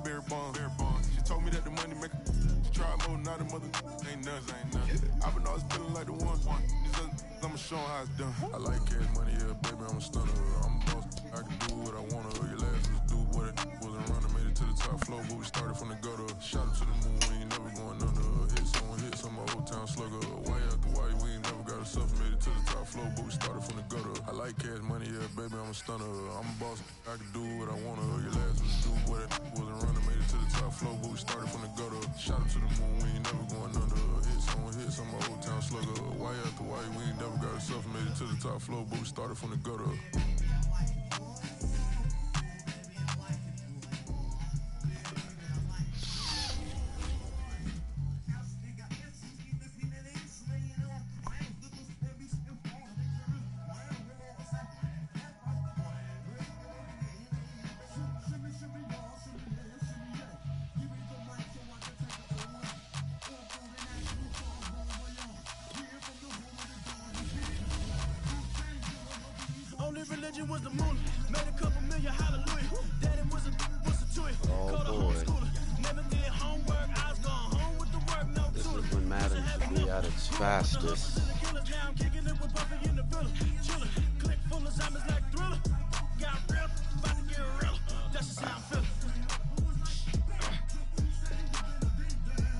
berry bonds. She told me that the money maker. She tried more, not a mother. Ain't nothing. I've been always feeling like the one. I'ma show how it's done. I like cash money, yeah, baby, I'm a stunner. I'm a boss, I can do what I wanna. Your last was do what it wasn't running. Made it to the top floor, but we started from the gutter. Shot up to the moon, we ain't never going under. Hit some old town slugger. Why after why, we ain't never got a suffer. Made it to the top floor, but we started from the gutter. I like cash money, yeah, baby, I'm a stunner. I'm a boss, I can do what I wanna. Your last was do what it wasn't running. Made it to the top floor, but we started from the gutter. Shot up to the moon, we ain't never going under. Hit some old town slugger. Why after why, we ain't never got a suffer. Made it to the top floor, but we started from the gutter. Religion was the moon, made a couple million, hallelujah. Daddy was a toy. Oh boy. Never did homework, I was going home with the work, no this is when Madden should be at its fastest. Click full of zombies like Thriller. Got real, about to get real. That's just how I'm feeling.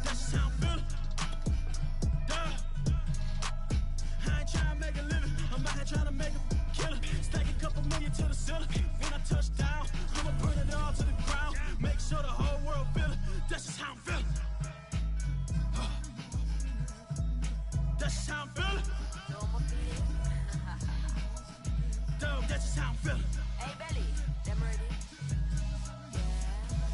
That's just how I'm feeling. I ain't trying to make a living, I'm out here trying to make a killer. Stack a couple million to the ceiling. When I touch down, I'ma burn it all to the ground. Make sure the whole world feel it. That's just how I'm feeling. That's just how I'm feeling. Dog, that's just how I'm feeling. Hey, Belly, them ready?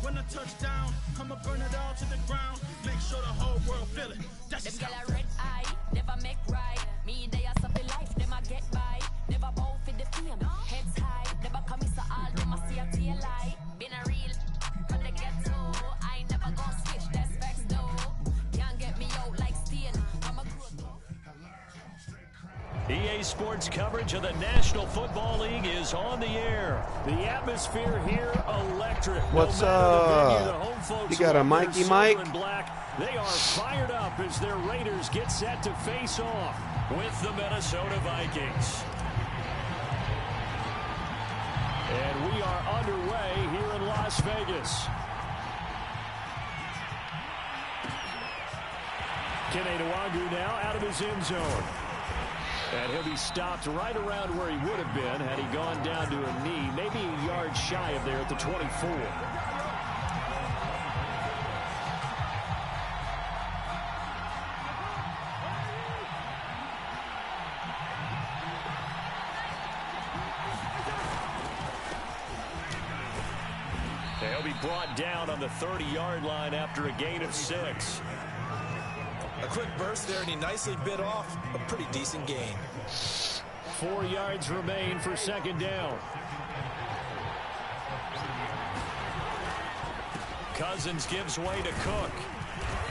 When I touch down, I'ma burn it all to the ground. Make sure the whole world feel it. That's Them just gyal how a red eye, never make right. Me, they are something life, them a get by. Never bow for the fame, heads high. Never come so all them a see a tail light. Been a real from the ghetto. I ain't never gon' switch, that's facts though. Can't get me out like Steen. I'm a good. EA Sports coverage of the National Football League is on the air. The atmosphere here electric. What's no up? The home folks You got a Mikey Mike? and black. They are fired up as their Raiders get set to face off with the Minnesota Vikings. And we are underway here in Las Vegas. Kene Nwangwu now out of his end zone. And he'll be stopped right around where he would have been had he gone down to a knee, maybe a yard shy of there at the 24. He'll be brought down on the 30-yard line after a gain of 6. A quick burst there, and he nicely bit off a pretty decent gain. 4 yards remain for second down. Cousins gives way to Cook.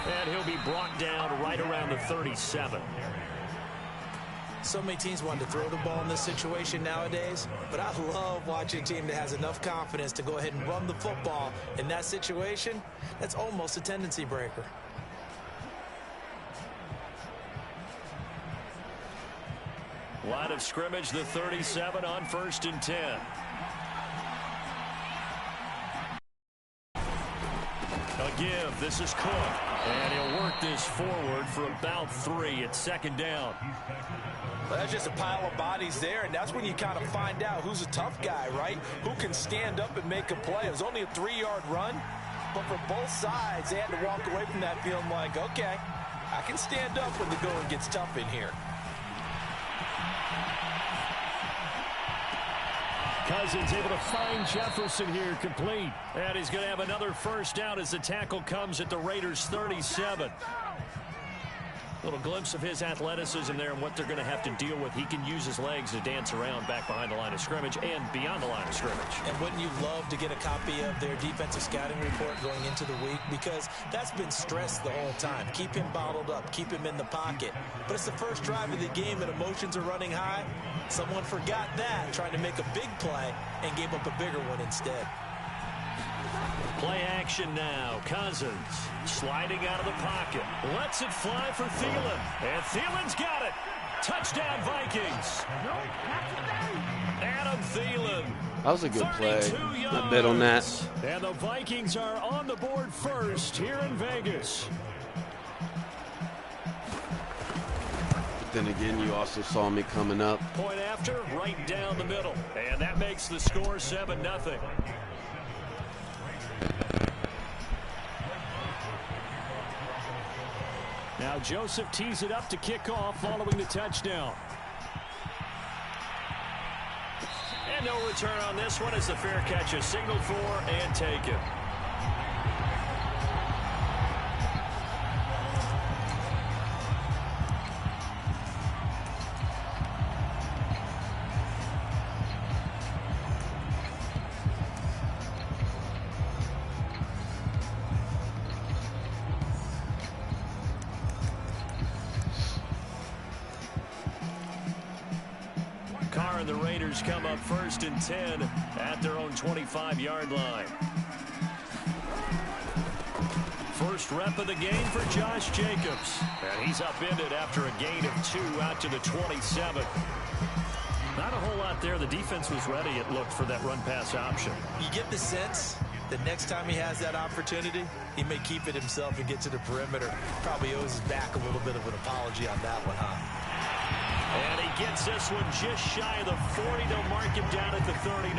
And he'll be brought down right around the 37. So many teams want to throw the ball in this situation nowadays, but I love watching a team that has enough confidence to go ahead and run the football. In that situation, that's almost a tendency breaker. Line of scrimmage, the 37 on 1st and 10. A give. This is Cook. And he'll work this forward for about 3 at second down. Well, that's just a pile of bodies there, and that's when you kind of find out who's a tough guy, right? Who can stand up and make a play. It was only a 3-yard run, but for both sides, they had to walk away from that feeling like, okay, I can stand up when the going gets tough in here. Cousins able to find Jefferson here complete. And he's going to have another first down as the tackle comes at the Raiders' 37. Little glimpse of his athleticism there and what they're going to have to deal with. He can use his legs to dance around back behind the line of scrimmage and beyond the line of scrimmage. And wouldn't you love to get a copy of their defensive scouting report going into the week? Because that's been stressed the whole time. Keep him bottled up. Keep him in the pocket. But it's the first drive of the game and emotions are running high. Someone forgot that, trying to make a big play and gave up a bigger one instead. Play action now. Cousins sliding out of the pocket. Lets it fly for Thielen. And Thielen's got it. Touchdown, Vikings. Adam Thielen. That was a good play. I bet on that. And the Vikings are on the board first here in Vegas. But then again, you also saw me coming up. Point after, right down the middle. And that makes the score 7-0. Now Joseph tees it up to kick off following the touchdown. And no return on this one as the fair catch is signaled for and taken. And the Raiders come up 1st and 10 at their own 25-yard line. First rep of the game for Josh Jacobs. And he's upended after a gain of 2 out to the 27. Not a whole lot there. The defense was ready, it looked, for that run-pass option. You get the sense that next time he has that opportunity, he may keep it himself and get to the perimeter. Probably owes his back a little bit of an apology on that one, huh? And he gets this one just shy of the 40. They'll mark him down at the 39.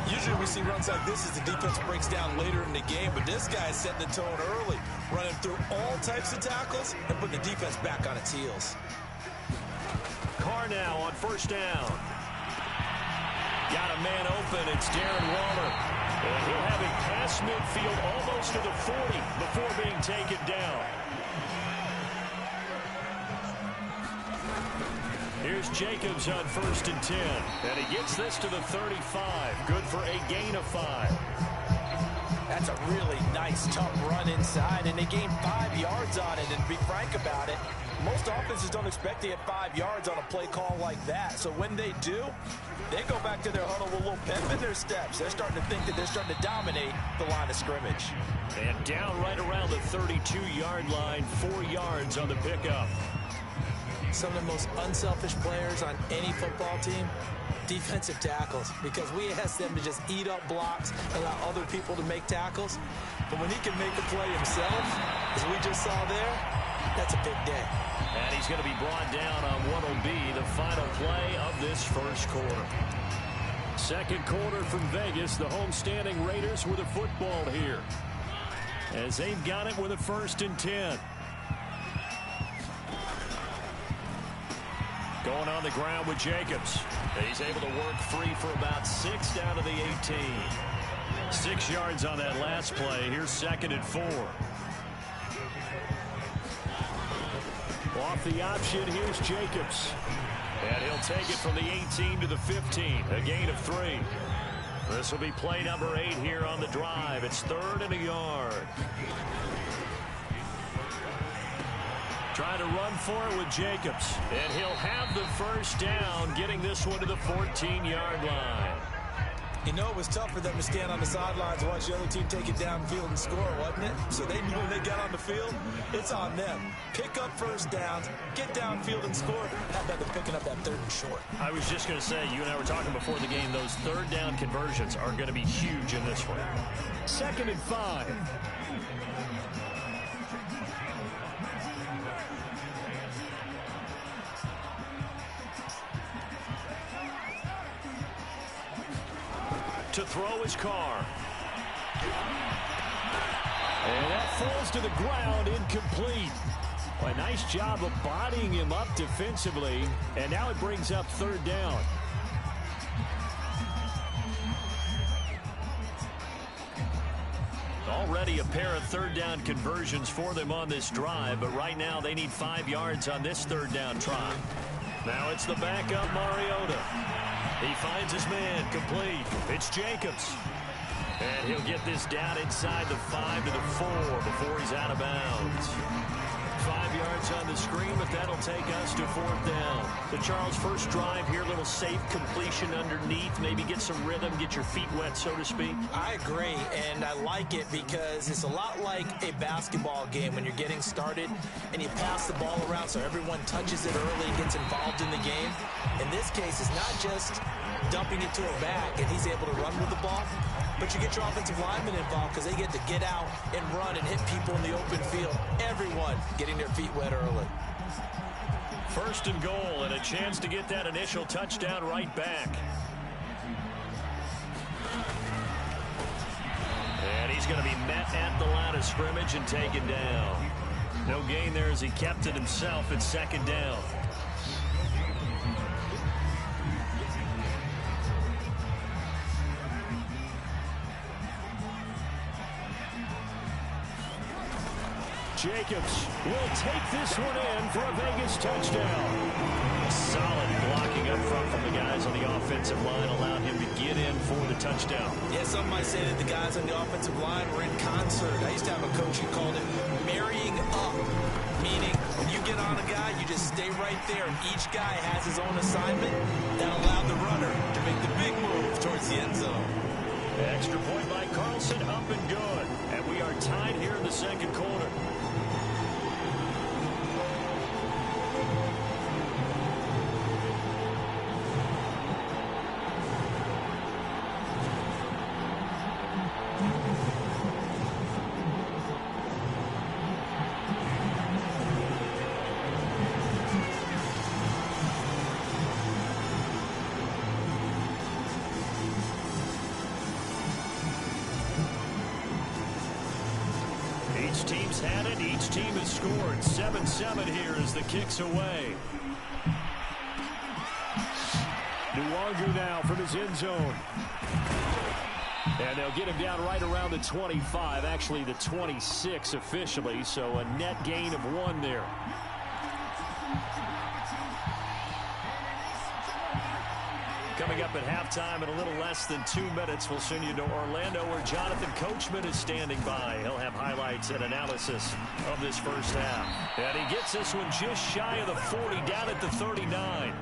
Usually we see runs like this as the defense breaks down later in the game, but this guy is setting the tone early, running through all types of tackles and putting the defense back on its heels. Carr now on 1st down. Got a man open. It's Darren Waller. And he'll have it past midfield almost to the 40 before being taken down. Here's Jacobs on 1st and 10. And he gets this to the 35. Good for a gain of 5. That's a really nice, tough run inside, and they gained 5 yards on it. And to be frank about it, most offenses don't expect to get 5 yards on a play call like that. So when they do, they go back to their huddle with a little pep in their steps. They're starting to think that they're starting to dominate the line of scrimmage. And down right around the 32-yard line, 4 yards on the pickup. Some of the most unselfish players on any football team, defensive tackles, because we ask them to just eat up blocks and allow other people to make tackles. But when he can make a play himself, as we just saw there, that's a big day. And he's going to be brought down on what will be the final play of this first quarter. Second quarter from Vegas, the homestanding Raiders with the football here, as they've got it with a 1st and 10. Going on the ground with Jacobs. He's able to work free for about 6 down to the 18. 6 yards on that last play. Here's 2nd and 4. Off the option, here's Jacobs. And he'll take it from the 18 to the 15. A gain of 3. This will be play number 8 here on the drive. It's 3rd and a yard. Trying to run for it with Jacobs. And he'll have the 1st down, getting this one to the 14-yard line. You know, it was tough for them to stand on the sidelines and watch the other team take it downfield and score, wasn't it? So they knew when they got on the field, it's on them. Pick up 1st downs, get downfield and score. How about them picking up that 3rd and short? I was just going to say, you and I were talking before the game, those 3rd down conversions are going to be huge in this one. 2nd and 5. To throw his Carr. And that falls to the ground, incomplete. Well, a nice job of bodying him up defensively, and now it brings up 3rd down. Already a pair of 3rd down conversions for them on this drive, but right now they need 5 yards on this 3rd down try. Now it's the backup Mariota. He finds his man, complete. It's Jacobs. And he'll get this down inside the 5 to the 4 before he's out of bounds. 5 yards on the screen, but that'll take us to 4th down. So, Charles, first drive here, little safe completion underneath, maybe get some rhythm, get your feet wet, so to speak. I agree, and I like it because it's a lot like a basketball game when you're getting started and you pass the ball around so everyone touches it early and gets involved in the game. In this case, it's not just dumping it to a back and he's able to run with the ball, but you get your offensive linemen involved because they get to get out and run and hit people in the open field. Everyone getting their feet wet early. First and goal, and a chance to get that initial touchdown right back. And he's going to be met at the line of scrimmage and taken down. No gain there as he kept it himself at 2nd down. Jacobs will take this one in for a Vegas touchdown. Solid blocking up front from the guys on the offensive line allowed him to get in for the touchdown. Yeah, some might say that the guys on the offensive line were in concert. I used to have a coach who called it marrying up, meaning when you get on a guy, you just stay right there, and each guy has his own assignment that allowed the runner to make the big move towards the end zone. Extra point by Carlson, up and good. And we are tied here in the 2nd quarter. Each team's had it. Each team has scored. 7-7 here as the kick's away. Nwangu now from his end zone. And they'll get him down right around the 25, actually the 26 officially, so a net gain of 1 there. Coming up at halftime in a little less than 2 minutes, we'll send you to Orlando where Jonathan Coachman is standing by. He'll have highlights and analysis of this first half. And he gets this one just shy of the 40, down at the 39.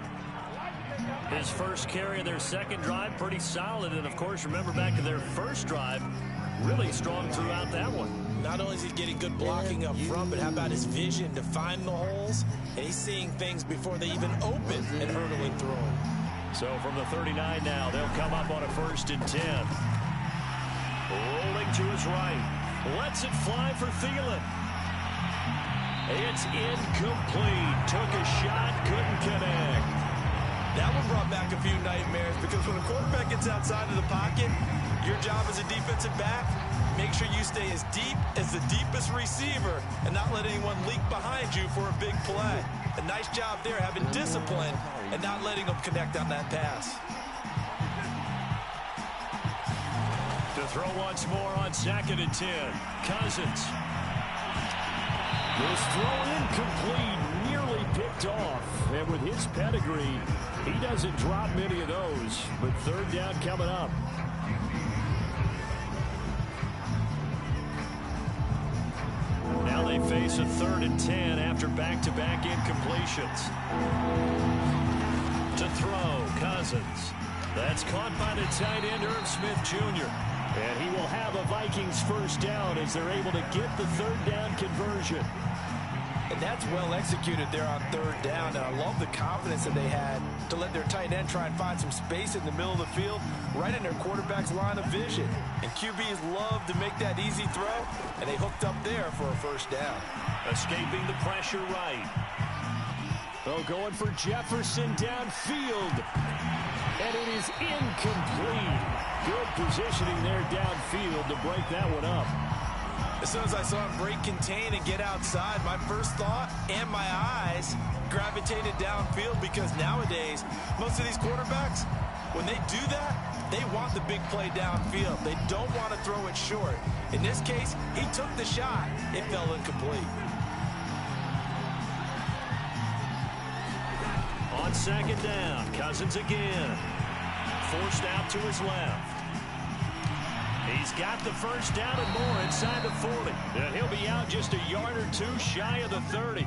His first carry of their 2nd drive, pretty solid. And, of course, remember back to their first drive, really strong throughout that one. Not only is he getting good blocking up front, but how about his vision to find the holes? And he's seeing things before they even open and hurdling through them. So from the 39 now, they'll come up on a 1st and 10. Rolling to his right. Lets it fly for Thielen. It's incomplete. Took a shot, couldn't connect. That one brought back a few nightmares because when a quarterback gets outside of the pocket, your job as a defensive back, make sure you stay as deep as the deepest receiver and not let anyone leak behind you for a big play. A nice job there having discipline and not letting them connect on that pass. To throw once more on 2nd and 10. Cousins. This throw incomplete, nearly picked off. And with his pedigree, he doesn't drop many of those. But 3rd down coming up. Now they face a 3rd and 10 after back-to-back incompletions. To throw, Cousins. That's caught by the tight end, Irv Smith Jr. And he will have a Vikings first down as they're able to get the 3rd down conversion. And that's well executed there on 3rd down. And I love the confidence that they had to let their tight end try and find some space in the middle of the field, right in their quarterback's line of vision. And QBs love to make that easy throw, and they hooked up there for a first down. Escaping the pressure right. Oh, going for Jefferson downfield. And it is incomplete. Good positioning there downfield to break that one up. As soon as I saw him break contain and get outside, my first thought and my eyes gravitated downfield because nowadays, most of these quarterbacks, when they do that, they want the big play downfield. They don't want to throw it short. In this case, he took the shot. It fell incomplete. On 2nd down, Cousins again. Forced out to his left. He's He's got the first down and more inside the 40. And he'll be out just a yard or two shy of the 30.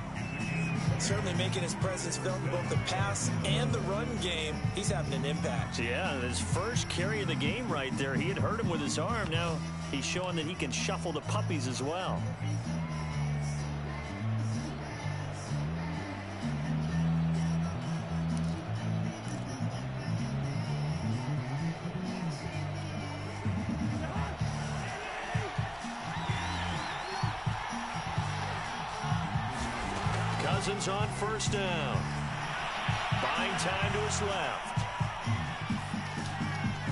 Certainly making his presence felt in both the pass and the run game. He's having an impact. Yeah, his first carry of the game right there. He had hurt him with his arm. Now he's showing that he can shuffle the puppies as well. Cousins on first down. Buying time to his left.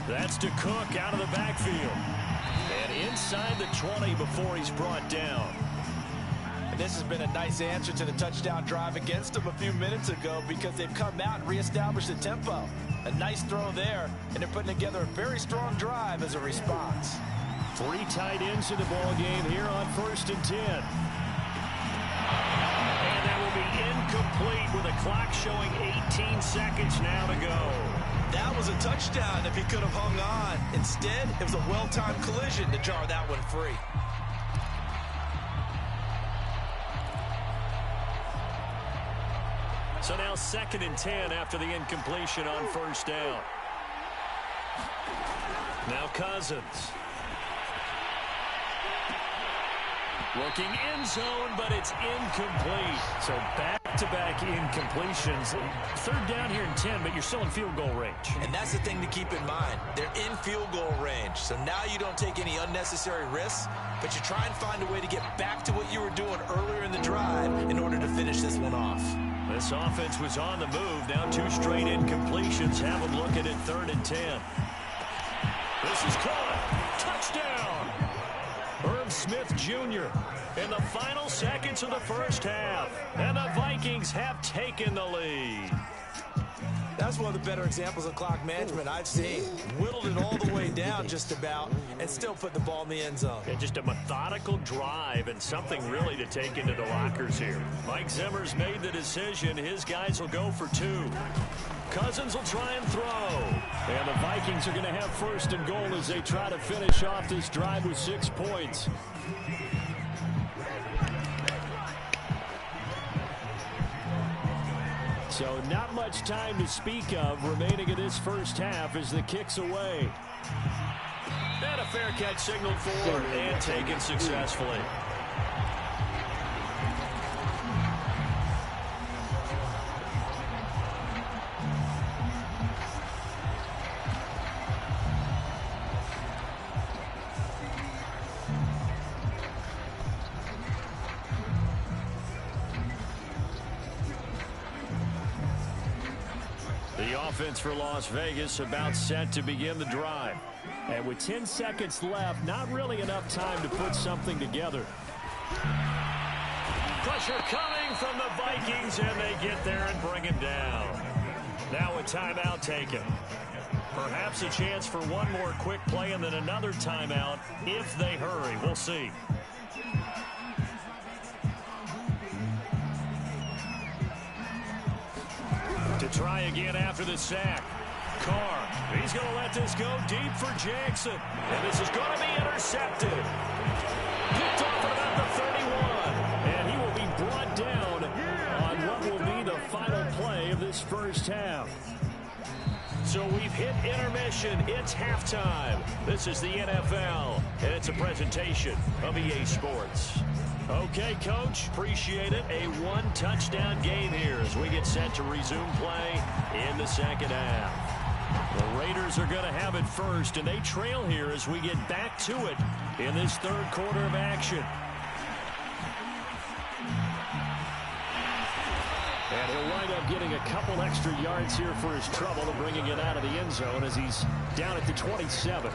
That's to Cook out of the backfield. And inside the 20 before he's brought down. And this has been a nice answer to the touchdown drive against them a few minutes ago because they've come out and reestablished the tempo. A nice throw there, and they're putting together a very strong drive as a response. 3 tight ends in the ball game here on 1st and 10. Incomplete with a clock showing 18 seconds now to go. That was a touchdown if he could have hung on. Instead, it was a well-timed collision to jar that one free. So now 2nd and 10 after the incompletion on first down. Now Cousins. Looking end zone, but it's incomplete. So back-to-back incompletions. 3rd down here in 10, but you're still in field goal range. And that's the thing to keep in mind. They're in field goal range. So now you don't take any unnecessary risks, but you try and find a way to get back to what you were doing earlier in the drive in order to finish this one off. This offense was on the move. Now 2 straight incompletions have them looking at 3rd and 10. This is caught. Touchdown. Herb Smith Jr. in the final seconds of the first half. And the Vikings have taken the lead. That's one of the better examples of clock management I've seen. Whittled it all the way down just about and still put the ball in the end zone. Yeah, just a methodical drive and something really to take into the lockers here. Mike Zimmer's made the decision. His guys will go for 2. Cousins will try and throw. And the Vikings are going to have 1st and goal as they try to finish off this drive with 6 points. So not much time to speak of remaining in this first half as the kick's away. And a fair catch signaled for and taken successfully. Offense for Las Vegas about set to begin the drive. And with 10 seconds left, not really enough time to put something together. Pressure coming from the Vikings, and they get there and bring him down. Now a timeout taken. Perhaps a chance for one more quick play and then another timeout if they hurry. We'll see. To try again after the sack. Carr, he's going to let this go deep for Jackson. And this is going to be intercepted. Picked off at about the 31. And he will be brought down on what will be the final play of this first half. So we've hit intermission. It's halftime. This is the NFL, and it's a presentation of EA Sports. Okay, Coach, appreciate it. A 1-touchdown game here as we get set to resume play in the second half. The Raiders are going to have it first, and they trail here as we get back to it in this 3rd quarter of action. And he'll wind up getting a couple extra yards here for his trouble and bringing it out of the end zone as he's down at the 27.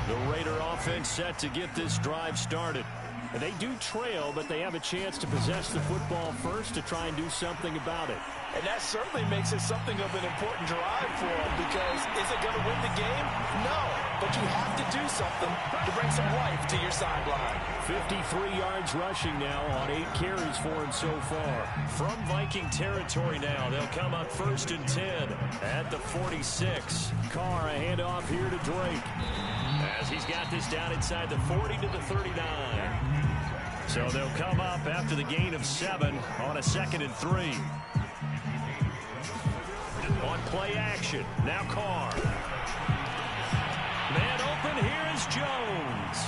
The Raider offense set to get this drive started. And they do trail, but they have a chance to possess the football first to try and do something about it. And that certainly makes it something of an important drive for him, because is it going to win the game? No, but you have to do something to bring some life to your sideline. 53 yards rushing now on 8 carries for him so far. From Viking territory now, they'll come up 1st and 10 at the 46. Carr, a handoff here to Drake, as he's got this down inside the 40 to the 39. So they'll come up after the gain of 7 on a 2nd and 3. On play action, now Carr. Man open, here is Jones.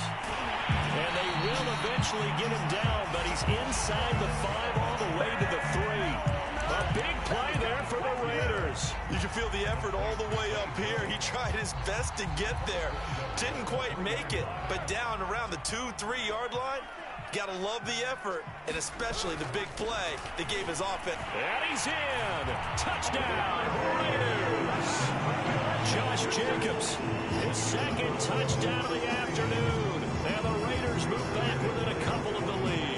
And they will eventually get him down, but he's inside the 5 all the way to the 3. A big play there for the Raiders. You can feel the effort all the way up here. He tried his best to get there. Didn't quite make it, but down around the 2-3 yard line. Got to love the effort, and especially the big play that gave his offense. And he's in. Touchdown, Raiders. Josh Jacobs, his 2nd touchdown of the afternoon. And the Raiders move back within a couple of the lead.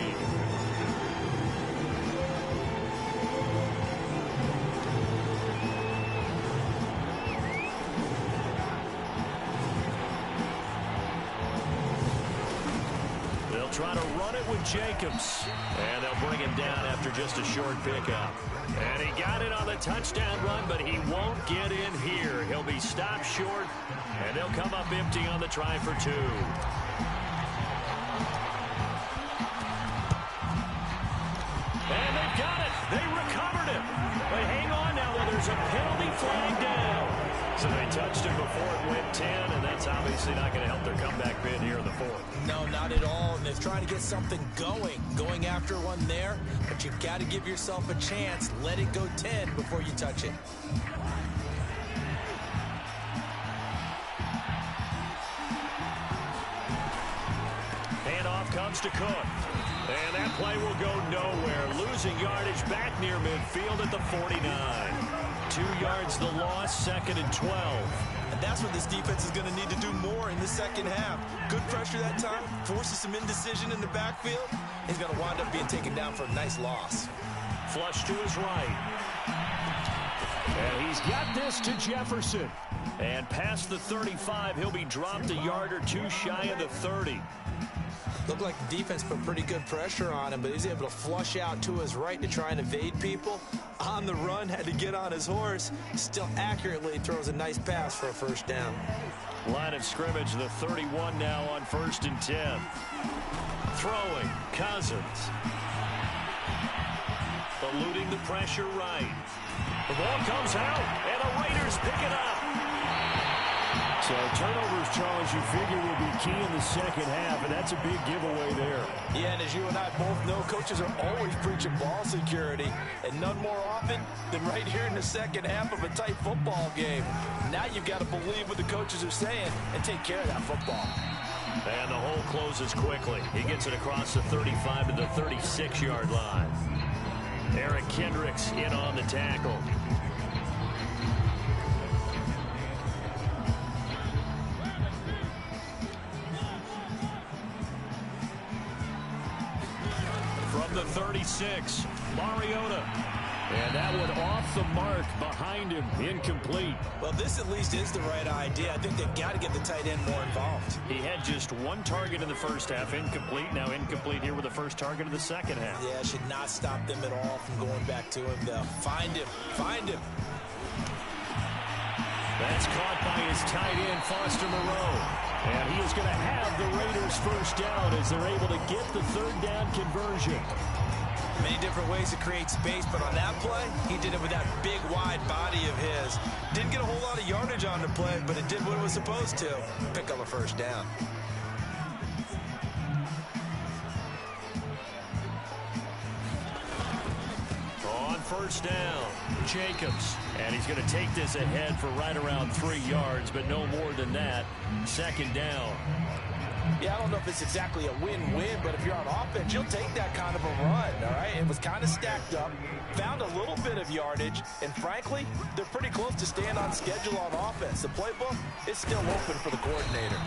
Try to run it with Jacobs. And they'll bring him down after just a short pickup. And he got it on the touchdown run, but he won't get in here. He'll be stopped short, and they'll come up empty on the try for 2. And they've got it. They recovered it. But hang on now, though. There's a penalty flag down. So they touched him before it went 10, and that's obviously not going to help their comeback bid here in the 4th. No, not at all. And they're trying to get something going after one there. But you've got to give yourself a chance. Let it go 10 before you touch it. Handoff comes to Cook. And that play will go nowhere. Losing yardage back near midfield at the 49. 2 yards the loss, 2nd and 12. And that's what this defense is going to need to do more in the second half. Good pressure that time, forces some indecision in the backfield. He's going to wind up being taken down for a nice loss. Flush to his right. And he's got this to Jefferson. And past the 35, he'll be dropped a yard or 2 shy of the 30. Looked like the defense put pretty good pressure on him, but he's able to flush out to his right to try and evade people. On the run, had to get on his horse. Still accurately throws a nice pass for a 1st down. Line of scrimmage, the 31 now on 1st and 10. Throwing, Cousins. Eluding the pressure right. The ball comes out, and the Raiders pick it up. So turnovers, Charles, you figure will be key in the second half, and that's a big giveaway there. Yeah, and as you and I both know, coaches are always preaching ball security, and none more often than right here in the second half of a tight football game. Now you've got to believe what the coaches are saying and take care of that football. And the hole closes quickly. He gets it across the 35 to the 36-yard line. Eric Kendricks in on the tackle. From the 36, Mariota. And that one off the mark behind him, incomplete. Well, this at least is the right idea. I think they've got to get the tight end more involved. He had just 1 target in the first half, incomplete. Now incomplete here with the first target of the second half. Yeah, should not stop them at all from going back to him, though. Find him. That's caught by his tight end, Foster Moreau. And he is going to have the Raiders first down as they're able to get the 3rd down conversion. Many different ways to create space, but on that play, he did it with that big, wide body of his. Didn't get a whole lot of yardage on the play, but it did what it was supposed to. Pick up a 1st down. On 1st down, Jacobs. And he's going to take this ahead for right around 3 yards, but no more than that. 2nd down. Yeah, I don't know if it's exactly a win-win, but if you're on offense, you'll take that kind of a run, all right? It was kind of stacked up, found a little bit of yardage, and frankly, they're pretty close to staying on schedule on offense. The playbook is still open for the coordinator.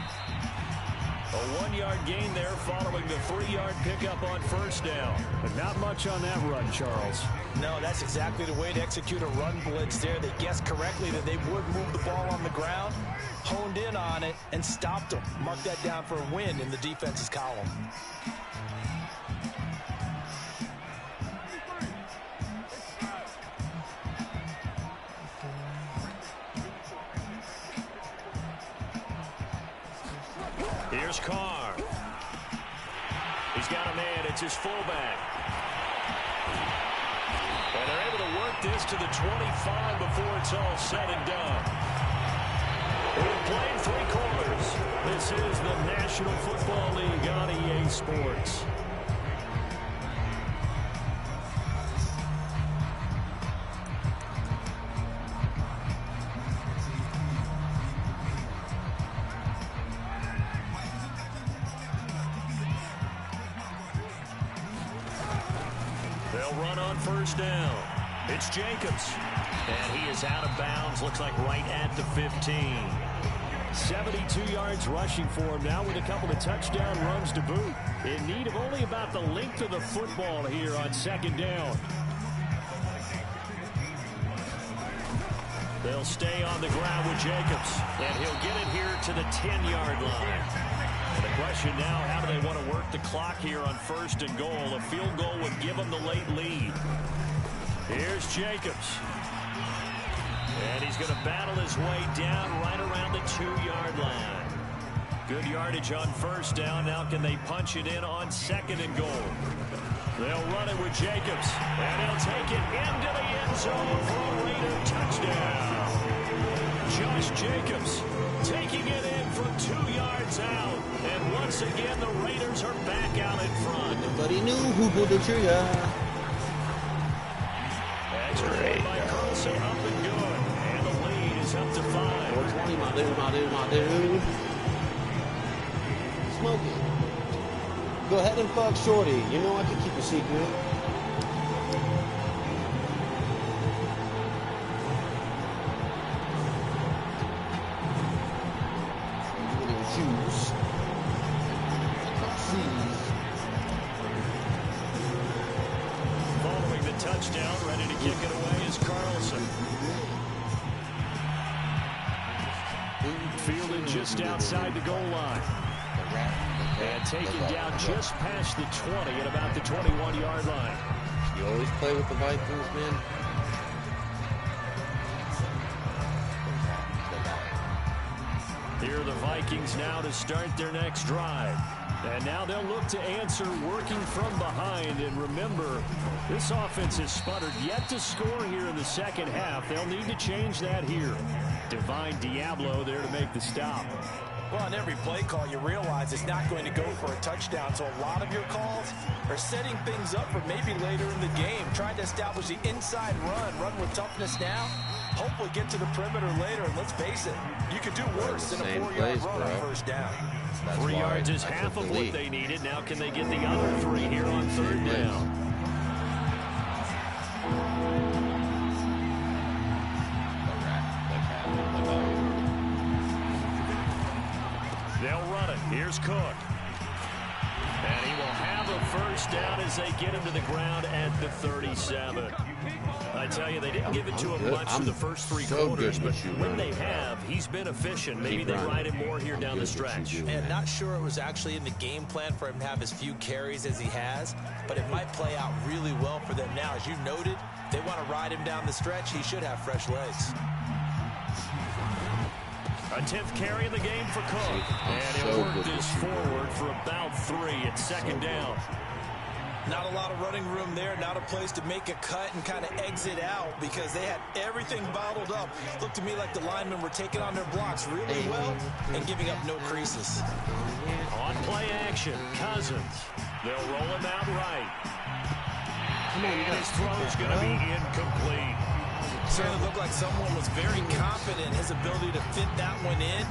A 1-yard gain there following the 3-yard pickup on first down. But not much on that run, Charles. No, that's exactly the way to execute a run blitz there. They guessed correctly that they would move the ball on the ground, honed in on it, and stopped them. Mark that down for a win in the defense's column. Here's Carr. He's got a man. It's his fullback. And they're able to work this to the 25 before it's all said and done. We've played 3 quarters. This is the National Football League on EA Sports. They'll run on first down. It's Jacobs. And he is out of bounds. Looks like right at the 15. 72 yards rushing for him now with a couple of touchdown runs to boot. In need of only about the length of the football here on second down. They'll stay on the ground with Jacobs. And he'll get it here to the 10-yard line. And the question now, how do they want to work the clock here on first and goal? A field goal would give them the late lead. Here's Jacobs. And he's going to battle his way down right around the 2-yard line. Good yardage on first down. Now can they punch it in on second and goal? They'll run it with Jacobs. And he'll take it into the end zone for a Raider touchdown. Josh Jacobs taking it in from 2 yards out. And once again, the Raiders are back out in front. Nobody knew who pulled the trigger. Extra point by Carlson, up and good. And the lead is up to 5. 420, my dude. Smoking. Go ahead and fuck Shorty. You know I can keep a secret. Juice. Following the touchdown, ready to kick it away is Carlson. Fielded just outside the goal line. And taken down just past the 20 at about the 21-yard line. You always play with the Vikings, man. Here are the Vikings now to start their next drive. And now they'll look to answer working from behind. And remember, this offense has sputtered yet to score here in the second half. They'll need to change that here. Divine Diablo there to make the stop. Well, on every play call, you realize it's not going to go for a touchdown. So a lot of your calls are setting things up for maybe later in the game. Trying to establish the inside run with toughness now. Hopefully get to the perimeter later. And let's face it, you could do worse than a 4-yard run on first down. 3 yards is half of what they needed. Now can they get the other 3 here on third down? They'll run it. Here's Cook. And he will have a first down as they get him to the ground at the 37. I tell you, they didn't give it to him much in the first 3 quarters, but when they have, he's been efficient. Maybe they ride him more here down the stretch. And not sure it was actually in the game plan for him to have as few carries as he has, but it might play out really well for them now. As you noted, they want to ride him down the stretch. He should have fresh legs. A 10th carry in the game for Cook. And he'll work this forward for about 3 at second down. Not a lot of running room there, not a place to make a cut and kind of exit out because they had everything bottled up. Looked to me like the linemen were taking on their blocks really well and giving up no creases. On play action, Cousins. They'll roll him out right. And his throw is going to be incomplete. Certainly looked like someone was very confident in his ability to fit that one in.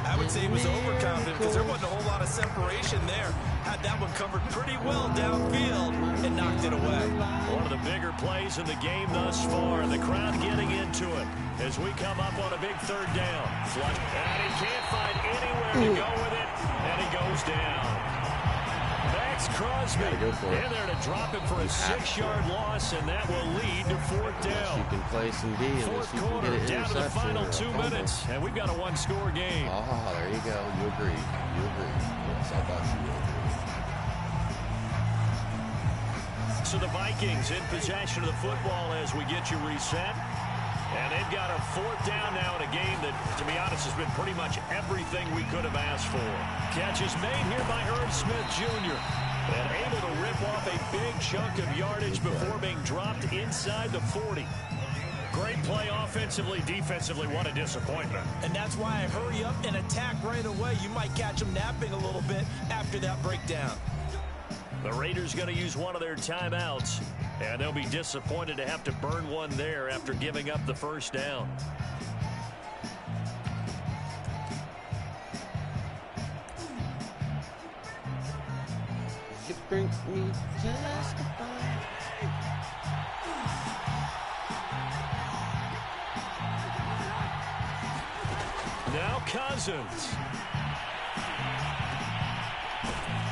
I would say he was overconfident because there wasn't a whole lot of separation there. Had that one covered pretty well downfield and knocked it away. One of the bigger plays in the game thus far. The crowd getting into it as we come up on a big third down. And he can't find anywhere to go with it, and he goes down. Crosby Go for it. in there to drop him for a 6-yard loss, and that will lead to 4th down. You can play some D unless Fourth you can quarter, get an down to the interception final or a 2 fumble. minutes, and we've got a 1-score game. Oh, there you go. You agree. You agree. Yes, I thought you would. So the Vikings in possession of the football as we get you reset. And they've got a 4th down now in a game that, to be honest, has been pretty much everything we could have asked for. Catch is made here by Herb Smith Jr. and able to rip off a big chunk of yardage before being dropped inside the 40. Great play offensively, defensively. What a disappointment. And that's why I hurry up and attack right away. You might catch them napping a little bit after that breakdown. The Raiders going to use one of their timeouts, and they'll be disappointed to have to burn one there after giving up the first down. You bring me justified. Now Cousins.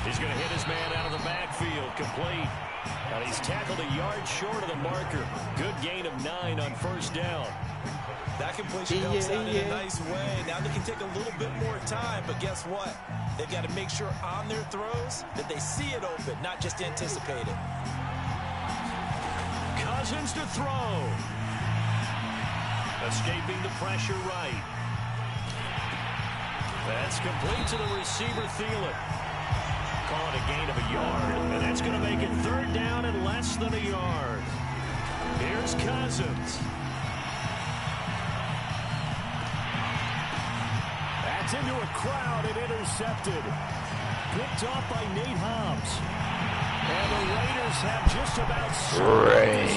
He's going to hit his man out of the backfield, complete. And he's tackled a yard short of the marker. Good gain of 9 on first down. That completion helps out in a nice way. Now they can take a little bit more time, but guess what? They've got to make sure on their throws that they see it open, not just anticipate it. Cousins to throw. Escaping the pressure right. That's complete to the receiver, Thielen. Call it a gain of a yard, and that's going to make it 3rd down and less than a yard. Here's Cousins. That's into a crowd and intercepted. Picked off by Nate Hobbs. And the Raiders have just about... Raiders.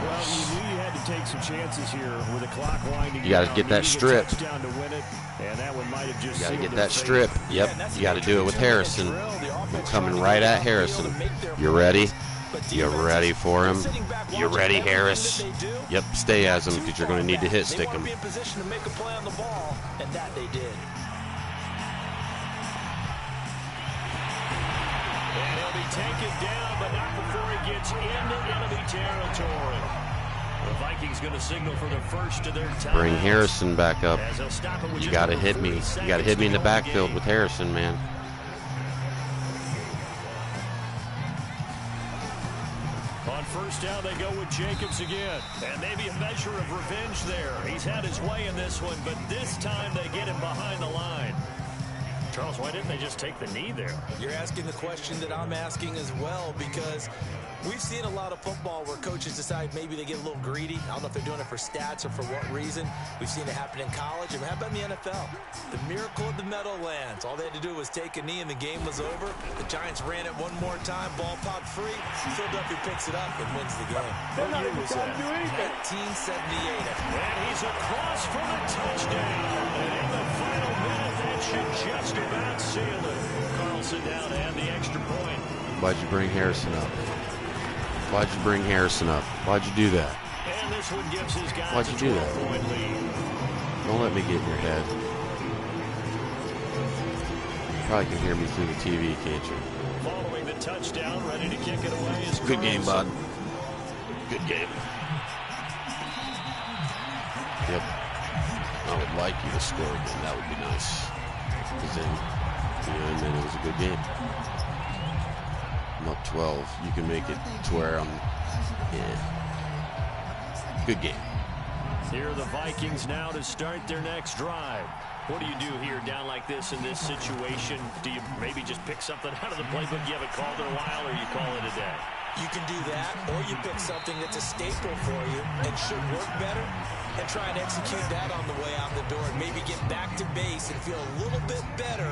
Well, you knew you had to take some chances here with the clock winding down. You got to get that strip. Touchdown to win it, and that one might have just You got to sealed get their that fate. strip. Yep. You got to do it with Harrison. I'm coming right at Harrison. You ready? You ready for him? You ready, Harris? Yep, stay as him because you're going to need to hit stick him. They want to be in position to make a play on the ball, and that they did. And he'll be taken down, but not before he gets into enemy territory. The Vikings going to signal for the first of their time. Bring Harrison back up. As they'll stop it with You just got to over hit me. 3 You got to hit me in the seconds to go backfield game. with Harrison, man. On first down, they go with Jacobs again. And maybe a measure of revenge there. He's had his way in this one, but this time they get him behind the line. Charles, why didn't they just take the knee there? You're asking the question that I'm asking as well, because we've seen a lot of football where coaches decide maybe they get a little greedy. I don't know if they're doing it for stats or for what reason. We've seen it happen in college, and how about in the NFL? The miracle of the Meadowlands. All they had to do was take a knee, and the game was over. The Giants ran it one more time. Ball popped free. Phil Duffy picks it up and wins the game. They're not even trying to do anything. 1978. And he's across for the touchdown. And in the final minute, that should just about seal it. Carlson down to have the extra point. Why'd you bring Harrison up? Why'd you bring Harrison up? Why'd you do that? And this one gives his guys Why'd you do that? a 12-point lead. Don't let me get in your head. Probably can hear me through the TV, can't you? Following the touchdown, ready to kick it away is Good game, bud. Carlson. Good game. Yep. I would like you to score again. That would be nice. Because then, and then it was a good game. I'm up 12. You can make it to where I'm, Good game. Here are the Vikings now to start their next drive. What do you do here down like this in this situation? Do you maybe just pick something out of the playbook you haven't called in a while, or you call it a day? You can do that, or you pick something that's a staple for you and should work better, and try and execute that on the way out the door, and maybe get back to base and feel a little bit better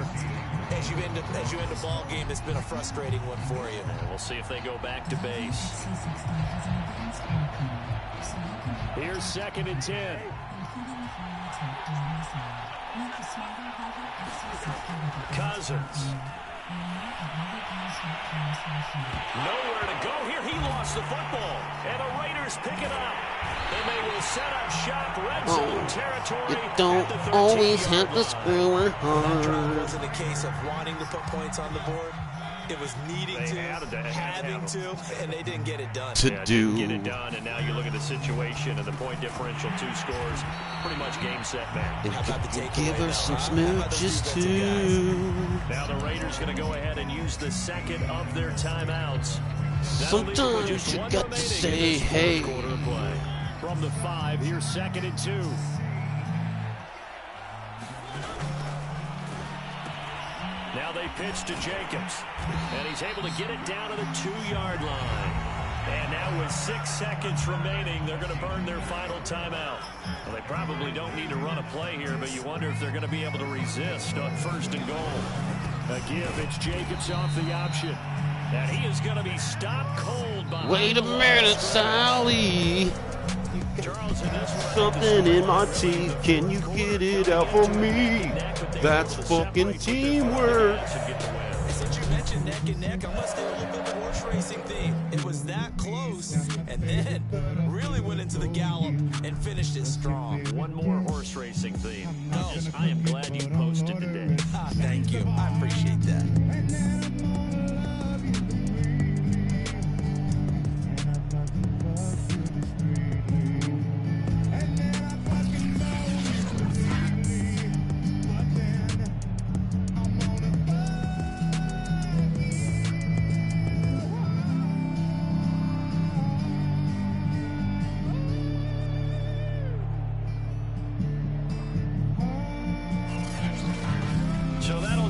as you end a ball game that's been a frustrating one for you. And we'll see if they go back to base. Here's 2nd and 10. Cousins. Nowhere to go here. He lost the football. And the Raiders pick it up. And they will set up shop red zone territory. You don't at the always 13-yard have to line. screw her That drive hard. wasn't a case of wanting to put points on the board. It was needing having to, and they didn't get it done. Didn't get it done, and now you look at the situation and the point differential, 2 scores, pretty much game, set, match. How about the takeaway? Give her some smooches too. Now the Raiders going to go ahead and use the second of their timeouts. Sometimes you got to say, hey. From the 5, here's 2nd and 2. Now they pitch to Jacobs, and he's able to get it down to the 2-yard line. And now with 6 seconds remaining, they're going to burn their final timeout. Well, they probably don't need to run a play here, but you wonder if they're going to be able to resist on 1st and goal. A give, it's Jacobs off the option. And he is going to be stopped cold by. Wait a minute, Sally. Charles, in this one, Something in my teeth. Can you get it out for me? That's fucking teamwork. Since you mentioned neck and neck, I must do a little bit of the horse racing theme. It was that close, and then really went into the gallop and finished it strong. One more horse racing theme. I am glad you posted today. Thank you. I appreciate that.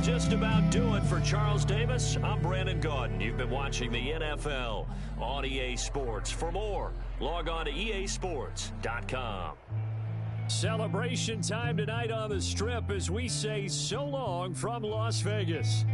Just about do it for Charles Davis. I'm Brandon Gaudin. You've been watching the NFL on EA Sports. For more, log on to easports.com. Celebration time tonight on the Strip as we say so long from Las Vegas.